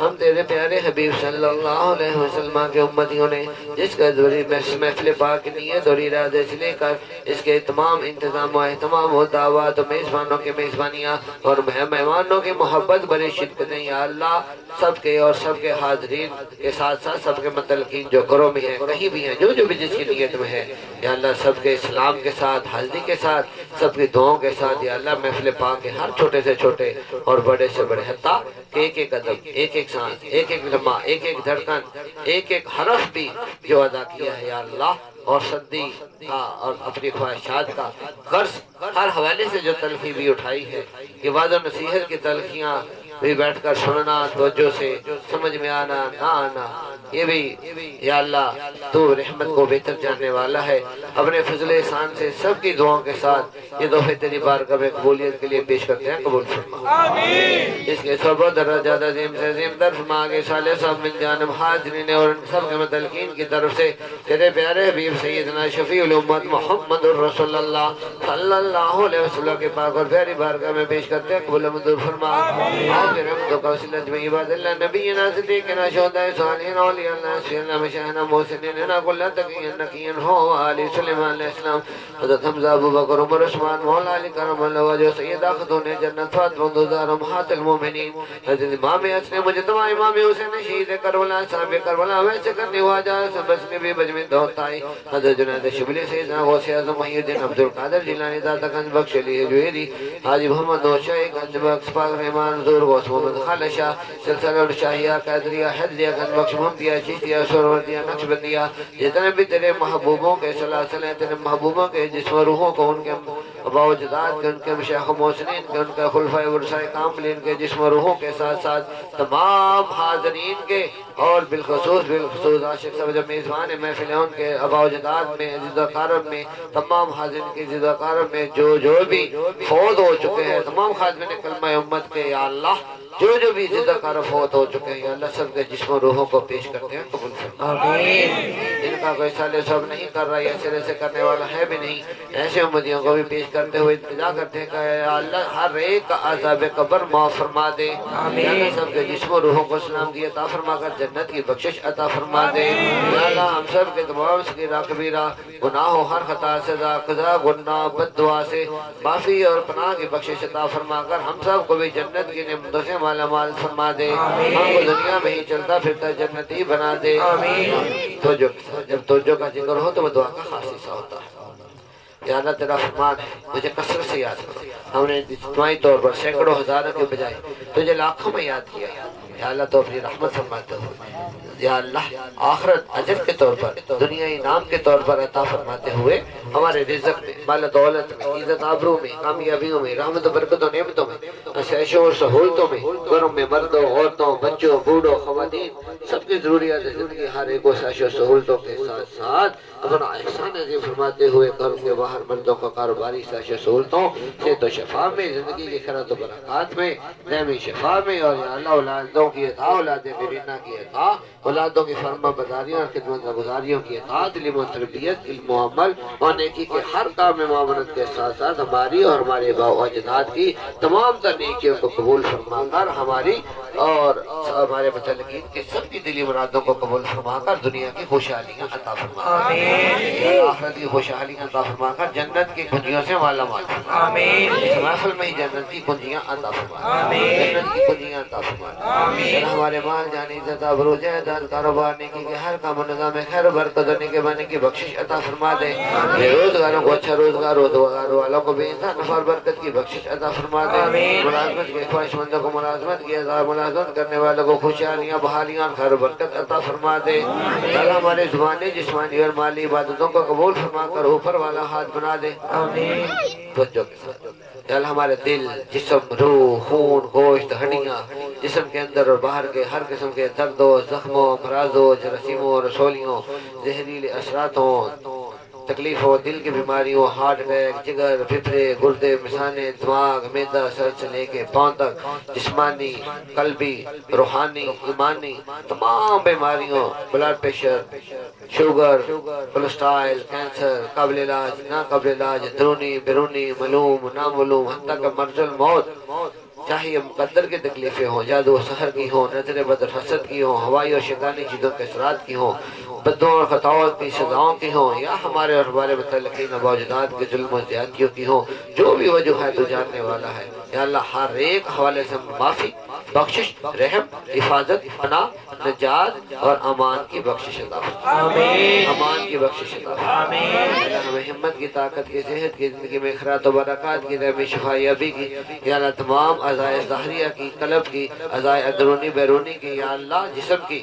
S1: ہم تیرے پیارے حبیب صلی اللہ علیہ وسلم کے امتیوں نے جس کا ذریعے محفل پاک کی نیت اور ارادے سے لے کر اس کے تمام انتظام و اہتمام و دعوات و میزبانوں کی میزبانیاں اور مہمانوں کی محبت بڑی شدتیں یا اللہ سب کے اور سب کے حاضرین کے ساتھ ساتھ سب کے متعلقین جو گھروں میں ہیں کہیں بھی ہیں جو بھی جس کی نیت میں ہے یا اللہ سب کے اسلام کے ساتھ حاضری کے ساتھ سب کی دعاؤں کے ساتھ یا اللہ محفل پاک کے ہر چھوٹے سے چھوٹے اور بڑے سے بڑے حتیٰ کہ ایک ایک قدم ایک ایک سانس ایک ایک لمحہ ایک ایک دھڑکن ایک ایک حرف بھی جو ادا کیا ہے یا اللہ اور صدی کا اور اپنی خواہشات کا غرض ہر حوالے سے جو تلخی بھی اٹھائی ہے یہ وعد و نصیحت کی تلخیاں بھی بیٹھ کر سننا توجہ سے سمجھ میں آنا نہ آنا یہ بھی یا اللہ تو رحمت کو بہتر جاننے والا ہے اپنے فضل احسان سے سب کی دعاؤں کے ساتھ یہ تحفے تیری بارگاہ میں قبولیت کے لیے پیش کرتے ہیں قبول فرما اس کے صحبت درجات عظیم سے عظیم در فرما آگے صالح صاحب من جانب حاضرین اور ان سب کے متعلقین کی طرف سے تیرے پیارے حبیب سیدنا شفیع الامت محمد الرسول اللہ صلی اللہ علیہ وسلم کے پاک اور پیاری بارگاہ میں پیش کرتے ہیں قبول منظور فرما رحمتك وسلة عباد الله نبينا صديقنا شهداء صالحين اولياء الله سيدنا مشايخنا محسنين هنا كل تقي نقي هو آل سليمان علیہ السلام حضرت حمزہ ابو بکر عمر عثمان مولا علی کرم اللہ وجہ سیدہ خاتون جنت فاطمہ زہرا امہات المومنین حضرت امام حسن مجتبی امام حسین شہید کربلا صاحب کربلا ویسے کرنے ہوا جا بس کے بھی بجمن دوتائی حضرت جنید شبلی سیدنا غوث اعظم محی الدین عبد القادر جیلانی داتا گنج بخش علی جوہری حاجی محمد نوشائی گنج بخش پاک رحمان حضور غوث محمد خالد شاہ سلسلہ الشاہیہ قادریہ حیدریہ گنج بخش محمدیہ چیشتیہ سروردیہ نقشبندیہ جتنے بھی تیرے محبوبوں کے سلاسل ہیں تیرے محبوبوں کے جسم و روحوں کو ان کے ابا و جداد کے ان کے مشایخ محسنین کے ان کے خلفۂ ورثۂ کاملین کے جسم و روحوں کے ساتھ ساتھ تمام حاضرین کے اور بالخصوص عاشق سب جو میزبان محفل ہیں ان کے ابا و جداد میں عزیز و اقارب میں تمام حاضرین کے عزیز و اقارب میں جو بھی فوت ہو چکے ہیں تمام خادمین کلمہ امت کے یا اللہ جو بھی زندہ کار فوت ہو چکے ہیں اللہ سب کے جسم و روحوں کو پیش کرتے ہیں قبول فرما ان کا کوئی سال سب نہیں کر رہا یا سرے سے کرنے والا ہے بھی نہیں ایسے امتیوں کو بھی پیش کرتے ہوئے التجا کرتے ہیں کہ اللہ ہر ایک کا عذاب قبر معاف فرما دے اللہ سب کے جسم و روحوں کو سلام کی عطا فرما کر جنت کی بخشش عطا فرما دے اللہ ہم سب کے تمام صغیرہ کبیرہ گناہ و ہر خطا سزا قضا گناہ بد دعا سے معافی اور پناہ کی بخشش عطا فرما کر ہم سب کو بھی جنت کی نعمتوں سے مالا مال فرما دے ہم کو دنیا میں ہی چلتا پھرتا جنتی بنا دے جب توجہ کا ذکر ہو تو وہ دعا کا خاص حصہ ہوتا ہے یا اللہ تیرا فرمان ہے مجھے کثرت سے یاد کرو ہم نے اجتماعی طور پر سینکڑوں ہزاروں کے بجائے تجھے لاکھوں میں یاد کیا یا اللہ تو اپنی رحمت فرماتے ہو یا اللہ آخرت اجر کے طور پر دنیا انعام کے طور پر عطا فرماتے ہوئے ہمارے رزق میں مال دولت میں عزت آبرو میں کامیابیوں میں رحمت و برکت و نعمتوں میں عیشوں اور سہولتوں میں گھروں میں مردوں عورتوں بچوں بوڑھوں خواتین سب کی ضروریات زندگی ہر ایک کو عیش و سہولتوں کے ساتھ ساتھ اپنا احسان عظیم فرماتے ہوئے گھروں کے باہر مردوں کا کاروباری عیش و سہولتوں سے تو شفا میں زندگی کی خیرات و برکات میں دائمی شفا میں اور یا اللہ اولادوں کی عطا اولاد نرینہ کی عطا اولادوں کی فرما برداریوں اور خدمت گزاریوں کی اطاعت علم و تربیت علم و عمل اور نیکی کے ہر کام میں معاونت کے ساتھ ساتھ ہماری اور ہمارے باء و اجداد کی تمام تر نیکیوں کو قبول فرما کر ہماری اور ہمارے متعلقین کے سب کی دلی مرادوں کو قبول فرما کر دنیا کی خوشحالیاں عطا فرما آخرت کی خوشحالیاں عطا فرما کر جنت کی کنجیوں سے مالا مال فرما اس محفل میں ہی جنت کی کنجیاں عطا فرما جنت کی کنجیاں عطا فرما ہمارے مال جانی عزت آبرو جائیداد کاروبار نیکی کے ہر کام نظام خیر و برکت اور نیکی بننے کی بخشش عطا فرما دے بے روزگاروں کو اچھا روزگار روزگار والوں کو بے انتہا نفع اور برکت کی بخشش عطا فرما دے ملازمت کے خواہش مندوں کو ملازمت کی ملازمت کرنے والوں کو خوشحالیاں بحالیاں اور خیر و برکت عطا فرما دے اللہ ہمارے زبانی جسمانی اور مالی عبادتوں کو قبول فرما کر اوپر والا ہاتھ بنا دے توجہ کے ساتھ اللہ ہمارے دل جسم روح خون گوشت ہڈیاں جسم کے اندر اور باہر کے ہر قسم کے دردوں زخموں امراضوں جراثیموں رسولیوں زہریلے اثراتوں تکلیفوں دل کی بیماریوں ہارٹ اٹیک جگر پھپھڑے گردے مثانے دماغ معدہ سر سے لے کے پاؤں تک جسمانی قلبی روحانی ایمانی تمام بیماریوں blood pressure sugar cholesterol cancer قابل علاج ناقابل علاج درونی بیرونی معلوم نامعلوم حتیٰ کہ مرض الموت چاہے یہ مقدر کی تکلیفیں ہوں، جادو و سحر کی ہوں، نظر بد اور حسد کی ہوں، ہوائی اور شیطانی چیزوں کے اثرات کی ہوں، بدوں اور خطاؤں کی سزاؤں کی ہوں، یا ہمارے اور ہمارے متعلقین و موجودات کے ظلم و زیادتیوں کی ہوں، جو بھی وجہ ہے تو جاننے والا ہے۔ یا اللہ ہر ایک حوالے سے معافی، بخشش، رحم، حفاظت، پناہ، نجات اور امان کی بخشش عطا فرما، امان کی بخشش عطا فرما۔ اللہ ہمیں ہمت کی، طاقت کی، صحت کی، زندگی میں خیرات و برکات کی، رحم شفا یابی کی، یا اللہ تمام اعضائے ظاہریہ کی، قلب کی، اعضائے اندرونی بیرونی کی، یا اللہ جسم کی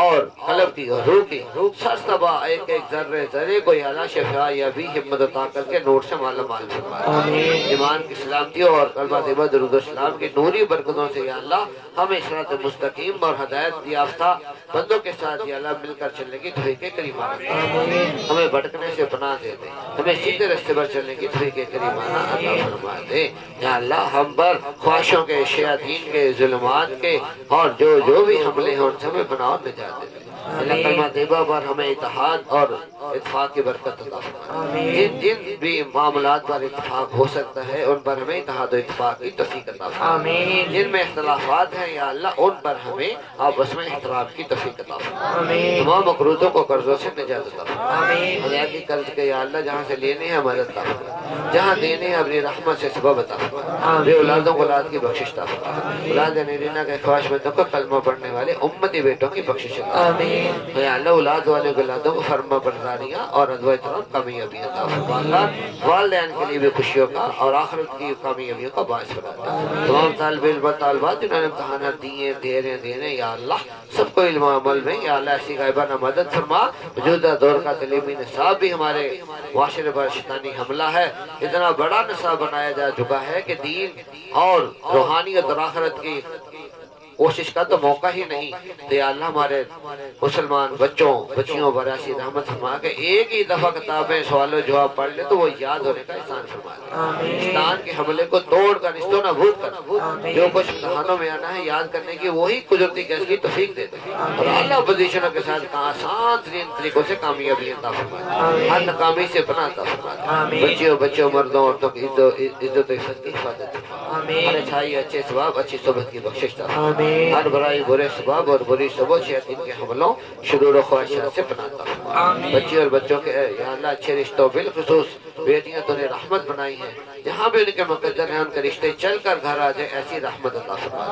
S1: اور قلب کی اور روح کی، سر سبا ایک ایک ذرے ذرے کو یا اللہ شفا یابی، ہمت و طاقت کے نور سے مالا مال فرما، ایمان کی سلامتی اور کلمہ طیبہ درود و سلام کی نوری برکتوں سے یا اللہ ہمیں صراط مستقیم اور ہدایت یافتہ بندوں کے ساتھ یا اللہ مل کر چلنے کی توفیق کریمانہ، ہمیں بھٹکنے سے پناہ دے دے، ہمیں سیدھے راستے پر چلنے کی توفیق کریمانہ عطا فرما دے۔ یا اللہ ہم پر خواہشوں کے، شیاطین کے، ظلمات کے اور جو بھی حملے ہیں ان سے ہمیں پناہ اور نجات دے دے۔ اللہ کلمہ طیبہ پر ہمیں اتحاد اور اتفاق کی برکت عطا فرما، جن بھی معاملات پر اتفاق ہو سکتا ہے ان پر ہمیں اتحاد و اتفاق کی توفیق عطا فرما، جن میں اختلافات ہیں یا اللہ ان پر ہمیں آپس میں احترام کی توفیق عطا فرما، تمام مقروضوں کو قرضوں سے نجات عطا فرما، حیاتی قرض کے یا اللہ جہاں سے لینے ہیں مدد عطا فرما، جہاں دینے ہیں اپنی رحمت سے سبب عطا فرما، بے اولادوں کو اولاد کی بخشش عطا فرما، اولاد نیرینہ کے خواہش مندوں کو کلمہ پڑھنے والے امتی بیٹوں کی بخشش عطا فرما، یا اللہ اولاد والے اولادوں کو فرما برداریاں اور رضا و احترام کامیابی عطا فرما، والدین کے لیے بھی خوشیوں کا اور آخرت کی کامیابیوں کا باعث بنا دے۔ تمام طالب علم و طالبات جنہوں نے امتحانات دیے دے رہے ہیں یا اللہ سب کو علم و عمل میں یا اللہ ایسی غائبانہ مدد فرما۔ موجودہ دور کا تعلیمی نصاب بھی ہمارے معاشرے پر شیطانی حملہ ہے، اتنا بڑا نصاب بنایا جا چکا ہے کہ دین اور روحانیت اور آخرت کی کوشش کا تو موقع ہی نہیں، تو یا اللہ ہمارے مسلمان بچوں بچیوں پر ایسی رحمت فرما کہ ایک ہی دفعہ کتابیں سوال و جواب پڑھ لے تو وہ یاد ہونے کا احسان فرما دے، شیطان کے حملے کو توڑ کر نشت و نابود کر جو کچھ امتحانوں میں آنا ہے یاد کرنے کی وہی قدرتی کیس کی توفیق دے دے، اور اللہ پوزیشنوں کے ساتھ آسان ترین طریقوں سے کامیابی عطا فرما دے، ہر ناکامی سے پناہ عطا فرما دے، بچوں مردوں عورتوں کی عزت و عفت کی حفاظت فرما، ہر اچھائی اچھے ثواب اچھی صحبت کی بخشش عطا فرما، ہر برائی برے سباب اور بری سبب شیطان کے حملوں شرور و خواہشات سے پناہ عطا فرما، بچی اور بچوں کے یا اللہ اچھے رشتوں بالخصوص بیٹیاں تو نے رحمت بنائی ہے، جہاں بھی ان کے مقدر ہیں ان کے رشتے چل کر گھر آ جائے ایسی رحمت عطا فرما،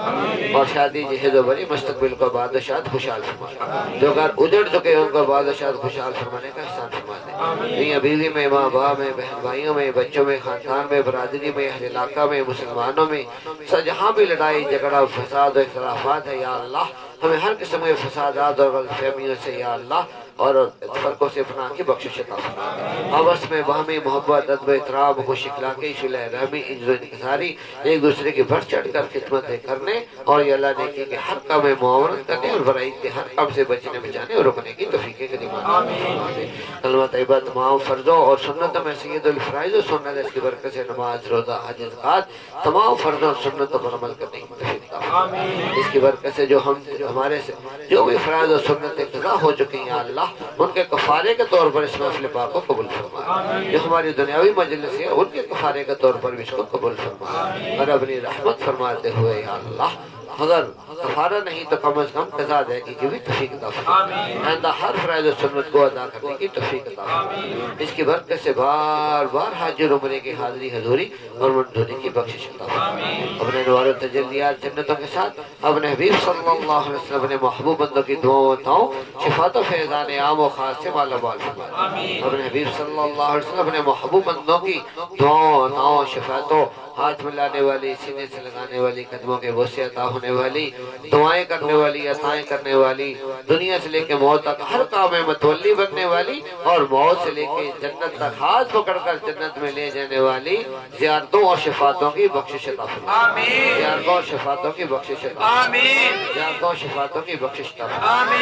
S1: اور شادی جہیز و بری مستقبل کو آباد و شاد خوشحال فرما، جو گھر اجڑ چکے ان کو آباد و شاد خوشحال فرمانے کا احسان فرما دے، میاں بیوی میں، ماں باپ میں، بہن بھائیوں میں، بچوں میں، خاندان میں، برادری میں، اہل علاقہ میں، مسلمانوں میں جہاں بھی لڑائی جھگڑا فساد و اختلافات ہے یا اللہ ہمیں ہر قسم کے فسادات اور غلط فہمیوں سے یا اللہ اور فرقوں سے پناہ کی بخشش عطا فرما، آپس میں باہمی محبت، ادب و احترام، خوش اخلاقی، صلح رحمی، عزت و انکساری، ایک دوسرے کی بڑھ چڑھ کر خدمتیں کرنے اور یا اللہ نیکی کے ہر کام میں معاونت کرنے اور برائی کے ہر کام سے بچنے بچانے اور رکنے کی توفیق کریمانہ۔ کلمہ طیبہ تمام فرضوں اور سنتوں میں سید الفرائض و سنت اس کی برکت سے نماز، روزہ، حج، زکات تمام فرضوں اور سنتوں پر عمل کرنے کی توفیق عطا فرما، اس کی برکت سے جو ہمارے سے جو بھی فرائض اور سنتیں قضا ہو چکی ہیں یا اللہ ان کے کفارے کے طور پر اس محفل پاک کو قبول فرما، جو ہماری دنیاوی مجلس ہے ان کے کفارے کے طور پر بھی اس کو قبول فرما، اور اپنی رحمت فرماتے ہوئے یا اللہ اگر کفارہ نہیں تو کم از کم قضا ادائیگی کی بھی توفیق عطا فرما، آئندہ ہر فرائض و سنت کو ادا کرنے کی توفیق عطا فرما، اس کی برکت سے بار بار حج اور عمرے کی حاضری حضوری اور منظوری کی بخشش عطا فرما، اپنے انوار و تجلیات جنتوں کے ساتھ اپنے حبیب صلی اللہ علیہ وسلم اپنے محبوب بندوں کی دعاؤں و عطاؤں شفاعت و فیضان عام و خاص سے مالا مال فرما، اپنے حبیب صلی اللہ علیہ وسلم اپنے محبوب بندوں کی دعاؤں عطاؤں شفاعتوں ہاتھ ملانے والی، سینے سے لگانے والی، قدموں کے بوسے عطا ہونے والی، دعائیں کرنے والی، عطائیں کرنے والی، دنیا سے لے کے موت تک ہر کام میں متولی بننے والی اور موت سے لے کے جنت تک ہاتھ پکڑ کر جنت میں لے جانے والی زیارتوں اور شفاعتوں کی بخشش عطا فرما، زیارتوں اور شفاعتوں کی بخشش عطا فرما، زیارتوں اور شفاعتوں کی بخشش عطا فرما،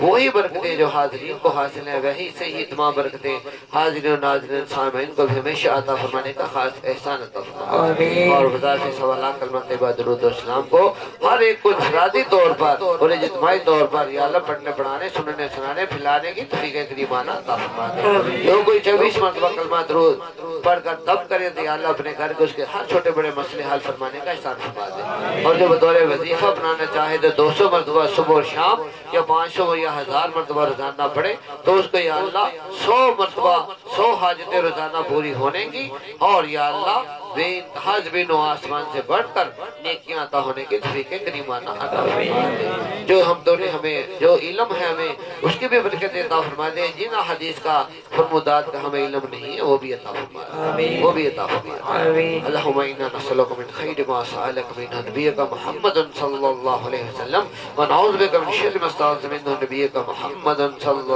S1: وہی برکتیں جو حاضرین کو حاصل ہیں وہی سے ہی تمام برکتیں حاضرین و ناظرین سامعین کو بھی ہمیشہ عطا فرمانے کا خاص احسان عطا فرمائے، اور وزارت سوالات کلمہ طیبہ درود و اسلام کو ہر ایک کو انفرادی طور پر اور اجتماعی طور پر یا اللہ پڑھنے پڑھانے سننے سنانے پھیلانے کی توفیق کریمانہ عطا فرمائے۔ جو کوئی 24 مرتبہ کلمہ درود پڑھ کر تب کرے تو یا اللہ اپنے گھر کے اس کے ہر چھوٹے بڑے مسئلے حل فرمانے کا احسان فرما دے، اور جو بطور وظیفہ بنانا چاہے تو 200 مرتبہ صبح اور شام یا 500 یا 1000 مرتبہ روزانہ پڑھے تو اس کو یا اللہ 100 مرتبہ 100 حاجتیں روزانہ پوری ہونے کی، اور یا اللہ بے انتہا زمین و آسمان سے بڑھ کر نیکیاں عطا ہونے کے طریقے کریمانہ عطا فرما دے۔ جو ہم دونوں ہمیں جو علم ہے ہمیں اس کی بھی برکت عطا فرما دے، جن حدیث کا فرمودات کا ہمیں علم نہیں ہے وہ بھی عطا فرما دے، وہ بھی عطا فرما دے۔ اللہم انا نسألک من خیر ما سألک من نبیک محمد صلی اللہ علیہ وسلم ونعوذ بک من شر ما استعاذ منہ نبیک محمد صلی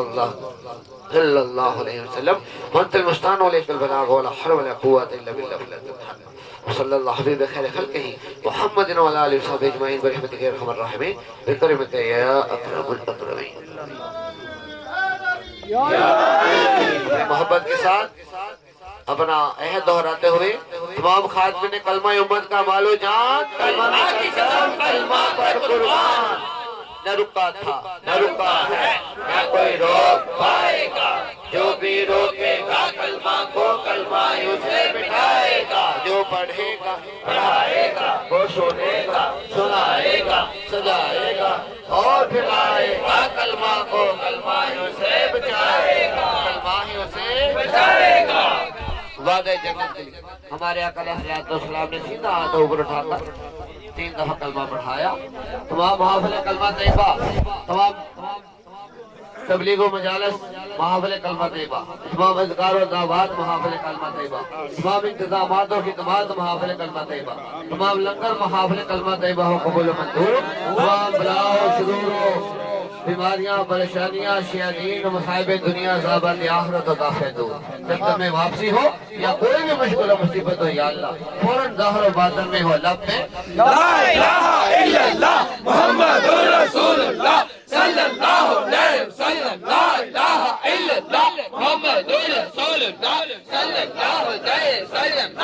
S1: اللہ علیہ وسلم وانت المستعان وعلیک البلاغ ولا حول ولا قوة الا باللہ وصلی اللہ حبیب خیر خلقہ محمد وعلی آلہ وصحبہ اجمعین برحمتک یا ارحم الراحمین بکرمک یا اکرم الاکرمین۔ محبت کے ساتھ اپنا عہد دہراتے ہوئے تمام خاتمین کلمہ امت کا مال و جان کلمہ پر قربان، نہ رکا تھا نہ رکا ہے نہ کوئی روک پائے گا، جو بھی روکے گا کلمہ کو کلمہ اسے بٹھائے گا، جو پڑھے گا پڑھائے گا، وہ سنے گا سنائے گا سجائے گا، اور پھیلائے گا کلمہ کو کلمہ اسے بچائے گا، کلمہ ہی اسے بچائے گا۔ وعدہ جنت کے لیے ہمارے آقا علیہ السلام نے سیدھا ہاتھ اوپر اٹھا کر 3 دفعہ کلمہ پڑھایا۔ تمام محافل کلمہ طیبہ، تمام تبلیغ و مجالس محافل کلمہ طیبہ، تمام اذکار و دعوات محافل کلمہ طیبہ، تمام انتظامات و خدمات محافل کلمہ طیبہ، تمام لنگر محافل کلمہ طیبہ ہو قبول و منظور، تمام بلا و شرور و بیماریاں پریشانیاں شیاطین و مصائب دنیا عذابات آخرت و داخل دو، جب تک میں واپسی ہو یا کوئی بھی مشکل و مصیبت ہو یا اللہ فوراً ظاہر و باطن میں ہو لب میں
S2: لا الہ الا اللہ محمد رسول اللہ صلی اللہ علیہ وسلم، لا الہ الا اللہ محمد رسول اللہ صلی اللہ علیہ وسلم۔